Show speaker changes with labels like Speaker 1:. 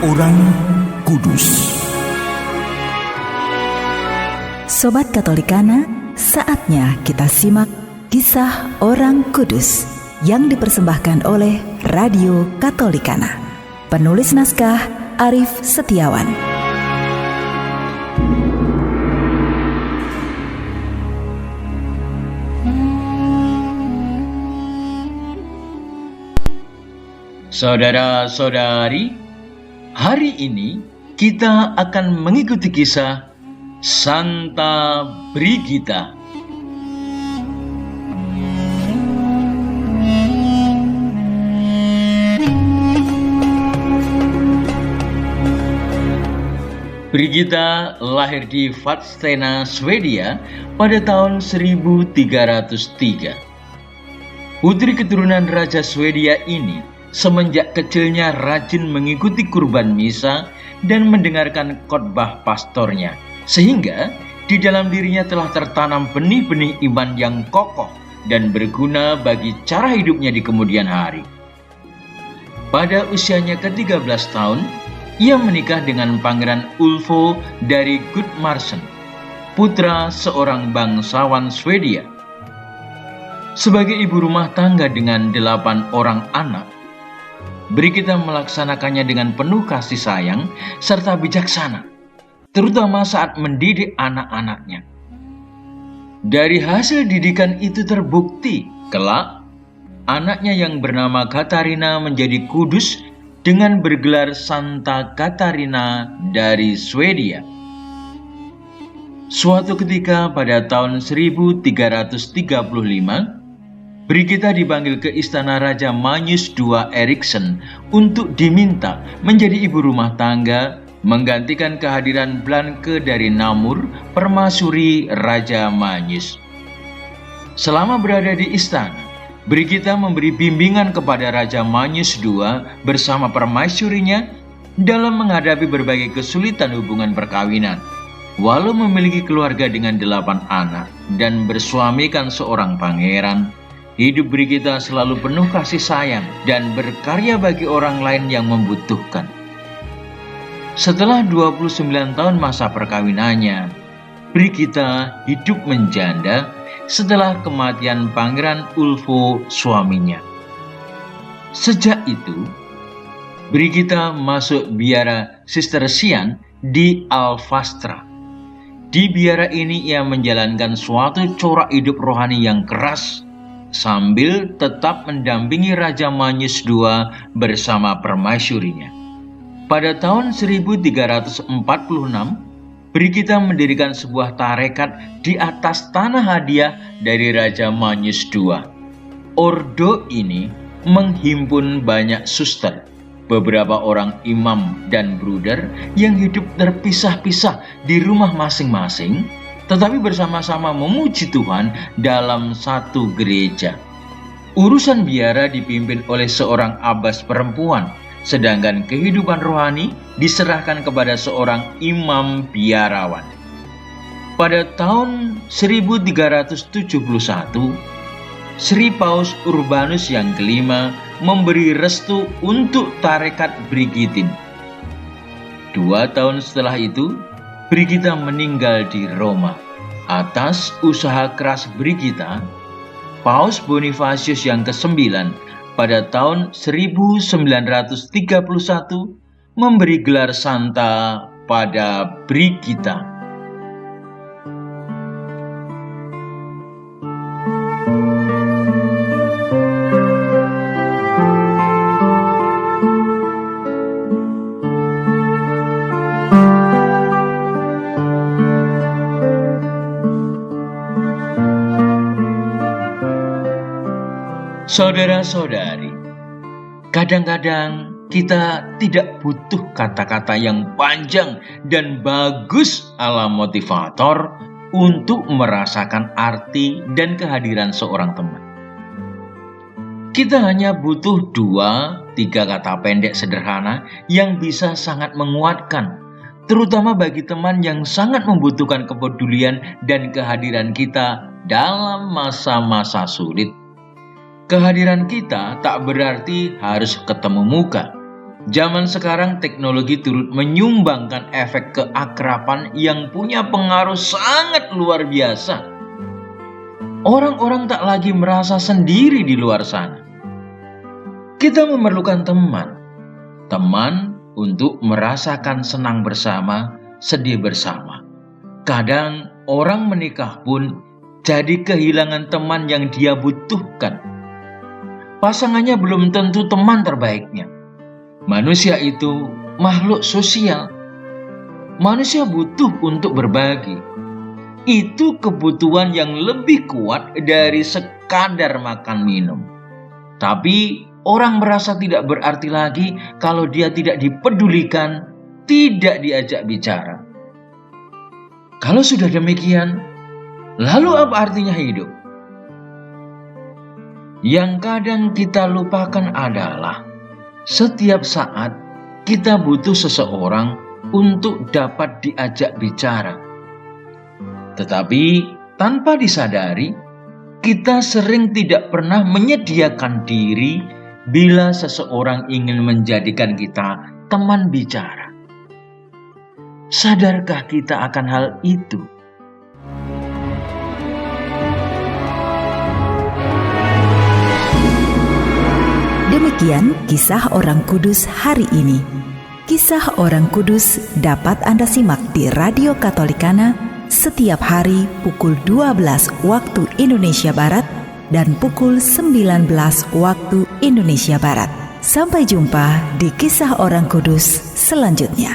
Speaker 1: Orang Kudus.
Speaker 2: Sobat Katolikana, saatnya kita simak kisah orang kudus yang dipersembahkan oleh Radio Katolikana. Penulis naskah Arif Setiawan.
Speaker 3: Saudara-saudari, hari ini kita akan mengikuti kisah Santa Brigida. Brigida lahir di Vadstena, Swedia pada tahun 1303. Putri keturunan Raja Swedia ini semenjak kecilnya rajin mengikuti kurban misa dan mendengarkan khotbah pastornya, sehingga di dalam dirinya telah tertanam benih-benih iman yang kokoh dan berguna bagi cara hidupnya di kemudian hari. Pada usianya ke-13 tahun, ia menikah dengan Pangeran Ulfo dari Gudmarsen, putra seorang bangsawan Swedia. Sebagai ibu rumah tangga dengan 8 orang anak, Brigida melaksanakannya dengan penuh kasih sayang serta bijaksana, terutama saat mendidik anak-anaknya. Dari hasil didikan itu terbukti kelak anaknya yang bernama Katarina menjadi kudus dengan bergelar Santa Katarina dari Swedia. Suatu ketika pada tahun 1335, Brigida dipanggil ke istana Raja Magnus II Eriksson untuk diminta menjadi ibu rumah tangga, menggantikan kehadiran Blanke dari Namur, permaisuri Raja Magnus. Selama berada di istana, Brigida memberi bimbingan kepada Raja Magnus II bersama permaisurinya dalam menghadapi berbagai kesulitan hubungan perkawinan. Walau memiliki keluarga dengan 8 anak dan bersuamikan seorang pangeran, hidup Brigida selalu penuh kasih sayang dan berkarya bagi orang lain yang membutuhkan. Setelah 29 tahun masa perkawinannya, Brigida hidup menjanda setelah kematian Pangeran Ulfo suaminya. Sejak itu, Brigida masuk biara Sistersian di Alvastra. Di biara ini ia menjalankan suatu corak hidup rohani yang keras, sambil tetap mendampingi Raja Magnus II bersama permaisurinya. Pada tahun 1346, Brigida mendirikan sebuah tarekat di atas tanah hadiah dari Raja Magnus II. Ordo ini menghimpun banyak suster, beberapa orang imam dan bruder yang hidup terpisah-pisah di rumah masing-masing, tetapi bersama-sama memuji Tuhan dalam satu gereja. Urusan biara dipimpin oleh seorang abbas perempuan, sedangkan kehidupan rohani diserahkan kepada seorang imam biarawan. Pada tahun 1371, Sri Paus Urbanus yang kelima memberi restu untuk tarekat Brigidin. 2 tahun setelah itu, Brigida meninggal di Roma. Atas usaha keras Brigida, Paus Bonifasius yang ke-9 pada tahun 1931 memberi gelar Santa pada Brigida. Saudara-saudari, kadang-kadang kita tidak butuh kata-kata yang panjang dan bagus ala motivator untuk merasakan arti dan kehadiran seorang teman. Kita hanya butuh 2-3 kata pendek sederhana yang bisa sangat menguatkan, terutama bagi teman yang sangat membutuhkan kepedulian dan kehadiran kita dalam masa-masa sulit. Kehadiran kita tak berarti harus ketemu muka, Zaman sekarang teknologi turut menyumbangkan efek keakraban yang punya pengaruh sangat luar biasa. Orang-orang tak lagi merasa sendiri di luar sana. Kita memerlukan teman untuk merasakan senang bersama, sedih bersama. Kadang orang menikah pun jadi kehilangan teman yang dia butuhkan. Pasangannya belum tentu teman terbaiknya. Manusia itu makhluk sosial. Manusia butuh untuk berbagi. Itu kebutuhan yang lebih kuat dari sekadar makan minum. Tapi orang merasa tidak berarti lagi kalau dia tidak dipedulikan, tidak diajak bicara. Kalau sudah demikian, lalu apa artinya hidup? Yang kadang kita lupakan adalah setiap saat kita butuh seseorang untuk dapat diajak bicara. Tetapi tanpa disadari, kita sering tidak pernah menyediakan diri bila seseorang ingin menjadikan kita teman bicara. Sadarkah kita akan hal itu?
Speaker 2: Demikian kisah orang kudus hari ini. Kisah orang kudus dapat Anda simak di Radio Katolikana setiap hari pukul 12 waktu Indonesia Barat dan pukul 19 waktu Indonesia Barat. Sampai jumpa di kisah orang kudus selanjutnya.